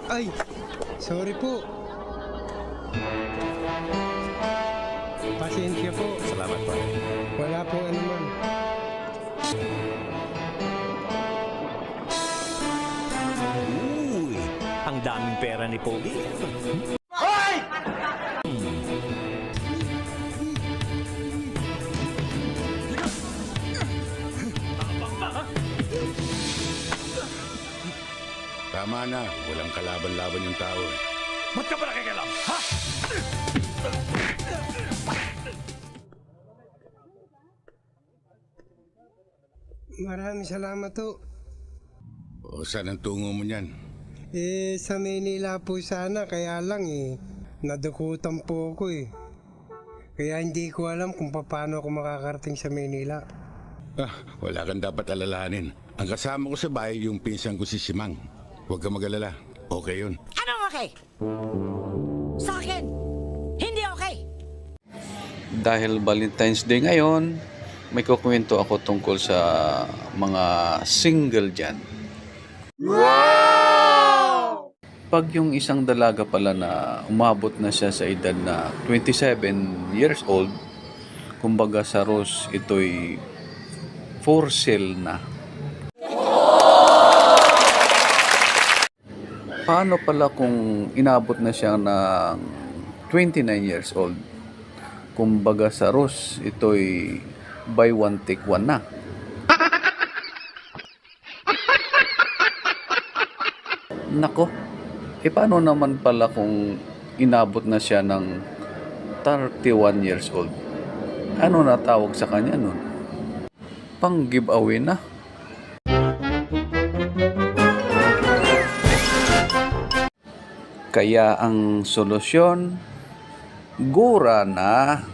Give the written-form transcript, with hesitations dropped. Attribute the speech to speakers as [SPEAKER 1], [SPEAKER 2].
[SPEAKER 1] Ay, sorry po. Pasensya po.
[SPEAKER 2] Salamat pare.
[SPEAKER 1] Wala po anuman.
[SPEAKER 2] Uy, ang daming pera ni Pogi.
[SPEAKER 3] Tama na, walang kalaban-laban yung tao.
[SPEAKER 2] Ba't ka pa nakikialam? Ha?
[SPEAKER 1] Maraming salamat po.
[SPEAKER 3] O saan ang tungo mo niyan?
[SPEAKER 1] Sa Manila po sana, kaya lang nadukutan po ako Kaya hindi ko alam kung paano ako makakarating sa Manila.
[SPEAKER 3] Wala kang dapat alalahanin. Ang kasama ko sa bahay yung pinsan ko si Simang. Huwag kang mag-alala. Okay yun.
[SPEAKER 4] Anong okay? Sa akin, hindi okay.
[SPEAKER 5] Dahil Valentine's Day ngayon, may kukwento ako tungkol sa mga single dyan. Wow! Pag yung isang dalaga pala na umabot na siya sa edad na 27 years old, kumbaga sa Rus, ito'y for sale na. Paano pala kung inabot na siya ng 29 years old? Kumbaga sa Rus, ito'y buy one take one na. Nako, paano naman pala kung inabot na siya ng 31 years old? Ano na tawag sa kanya nun? Pang giveaway na. Kaya ang solusyon, gura na.